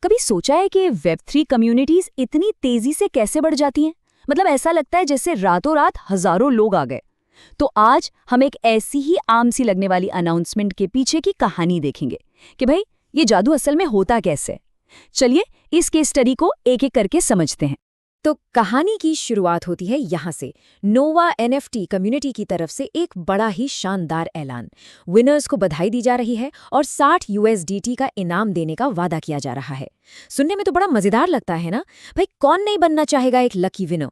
कभी सोचा है कि वेब3 कम्युनिटीज इतनी तेजी से कैसे बढ़ जाती हैं? मतलब ऐसा लगता है जैसे रातों रात हजारों लोग आ गए। तो आज हम एक ऐसी ही आम सी लगने वाली अनाउंसमेंट के पीछे की कहानी देखेंगे कि भाई ये जादू असल में होता कैसे। चलिए इस केस स्टडी को एक एक करके समझते हैं। तो कहानी की शुरुआत होती है यहाँ से। नोवा एनएफटी कम्युनिटी की तरफ से एक बड़ा ही शानदार ऐलान। विनर्स को बधाई दी जा रही है और 60 यूएसडीटी का इनाम देने का वादा किया जा रहा है। सुनने में तो बड़ा मजेदार लगता है ना। भाई कौन नहीं बनना चाहेगा एक लकी विनर।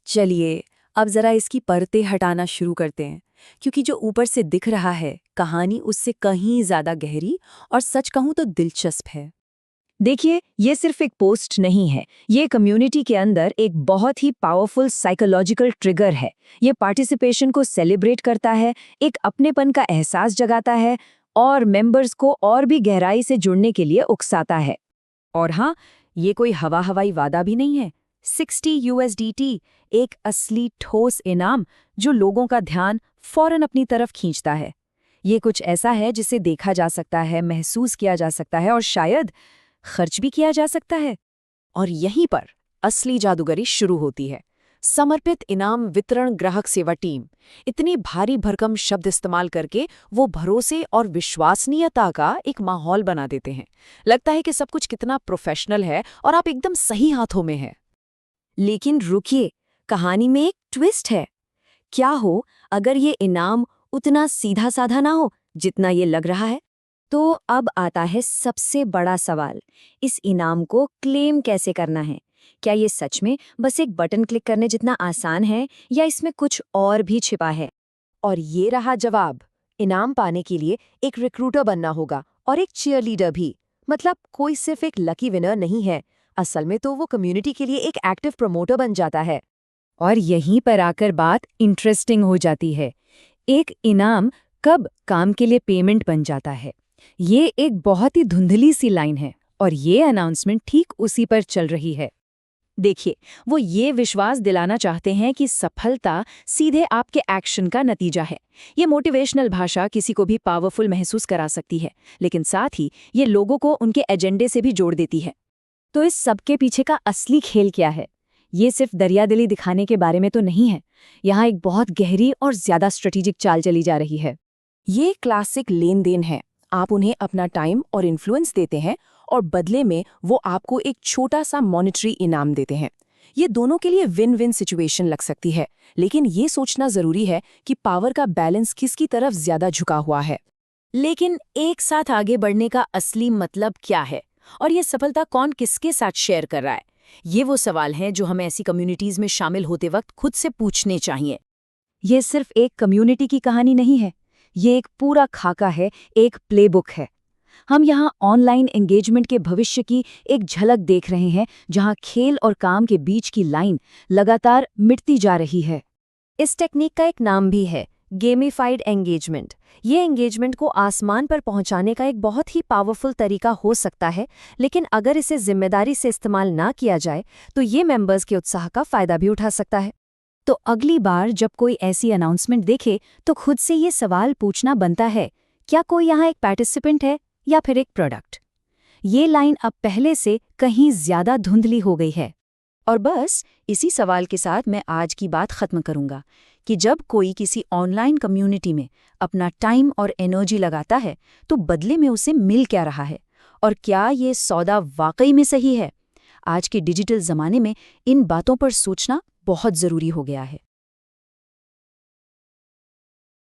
चलिए अब जरा इसकी परतें हटाना शुरू करते हैं, क्योंकि जो ऊपर से दिख रहा है कहानी उससे कहीं ज्यादा गहरी और सच कहूं तो दिलचस्प है। देखिए, ये सिर्फ एक पोस्ट नहीं है, ये कम्युनिटी के अंदर एक बहुत ही पावरफुल साइकोलॉजिकल ट्रिगर है। ये पार्टिसिपेशन को सेलिब्रेट करता है, एक अपनेपन का एहसास जगाता है और मेंबर्स को और भी गहराई से जुड़ने के लिए उकसाता है। और हाँ, ये कोई हवाई वादा भी नहीं है। 60 यूएसडीटी एक असली ठोस इनाम जो लोगों का ध्यान फौरन अपनी तरफ खींचता है। ये कुछ ऐसा है जिसे देखा जा सकता है, महसूस किया जा सकता है और शायद खर्च भी किया जा सकता है। और यहीं पर असली जादूगरी शुरू होती है। समर्पित इनाम वितरण ग्राहक सेवा टीम इतनी भारी भरकम शब्द इस्तेमाल करके वो भरोसे और विश्वसनीयता का एक माहौल बना देते हैं। लगता है कि सब कुछ कितना प्रोफेशनल है और आप एकदम सही हाथों में हैं। लेकिन रुकिए, कहानी में एक ट्विस्ट है। क्या हो अगर ये इनाम उतना सीधा साधा ना हो जितना ये लग रहा है? तो अब आता है सबसे बड़ा सवाल, इस इनाम को क्लेम कैसे करना है? क्या ये सच में बस एक बटन क्लिक करने जितना आसान है या इसमें कुछ और भी छिपा है? और ये रहा जवाब। इनाम पाने के लिए एक रिक्रूटर बनना होगा और एक चीयरलीडर भी। मतलब कोई सिर्फ एक लकी विनर नहीं है, असल में तो वो कम्युनिटी के लिए एक एक्टिव प्रमोटर बन जाता है। और यहीं पर आकर बात इंटरेस्टिंग हो जाती है। एक इनाम कब काम के लिए पेमेंट बन जाता है? ये एक बहुत ही धुंधली सी लाइन है और ये अनाउंसमेंट ठीक उसी पर चल रही है। देखिए, वो ये विश्वास दिलाना चाहते हैं कि सफलता सीधे आपके एक्शन का नतीजा है। ये मोटिवेशनल भाषा किसी को भी पावरफुल महसूस करा सकती है, लेकिन साथ ही ये लोगों को उनके एजेंडे से भी जोड़ देती है। तो इस सबके पीछे का असली खेल क्या है? ये सिर्फ दरियादिली दिखाने के बारे में तो नहीं है। यहाँ एक बहुत गहरी और ज्यादा स्ट्रेटेजिक चाल चली जा रही है। ये क्लासिक लेन देन है। आप उन्हें अपना टाइम और इन्फ्लुएंस देते हैं और बदले में वो आपको एक छोटा सा मॉनेटरी इनाम देते हैं। ये दोनों के लिए विन विन सिचुएशन लग सकती है, लेकिन ये सोचना जरूरी है कि पावर का बैलेंस किसकी तरफ ज्यादा झुका हुआ है। लेकिन एक साथ आगे बढ़ने का असली मतलब क्या है और ये सफलता कौन किसके साथ शेयर कर रहा है? ये वो सवाल हैं जो हमें ऐसी कम्युनिटीज में शामिल होते वक्त खुद से पूछने चाहिए। ये सिर्फ एक कम्युनिटी की कहानी नहीं है, ये एक पूरा खाका है, एक प्लेबुक है। हम यहाँ ऑनलाइन एंगेजमेंट के भविष्य की एक झलक देख रहे हैं, जहाँ खेल और काम के बीच की लाइन लगातार मिटती जा रही है। इस टेक्निक का एक नाम भी है, गेमिफाइड एंगेजमेंट। ये एंगेजमेंट को आसमान पर पहुंचाने का एक बहुत ही पावरफुल तरीका हो सकता है, लेकिन अगर इसे जिम्मेदारी से इस्तेमाल ना किया जाए तो ये मेंबर्स के उत्साह का फायदा भी उठा सकता है। तो अगली बार जब कोई ऐसी अनाउंसमेंट देखे तो खुद से ये सवाल पूछना बनता है, क्या कोई यहाँ एक पार्टिसिपेंट है या फिर एक प्रोडक्ट? ये लाइन अब पहले से कहीं ज्यादा धुंधली हो गई है। और बस इसी सवाल के साथ मैं आज की बात खत्म करूंगा कि जब कोई किसी ऑनलाइन कम्युनिटी में अपना टाइम और एनर्जी लगाता है तो बदले में उसे मिल क्या रहा है, और क्या ये सौदा वाकई में सही है? आज के डिजिटल जमाने में इन बातों पर सोचना बहुत जरूरी हो गया है।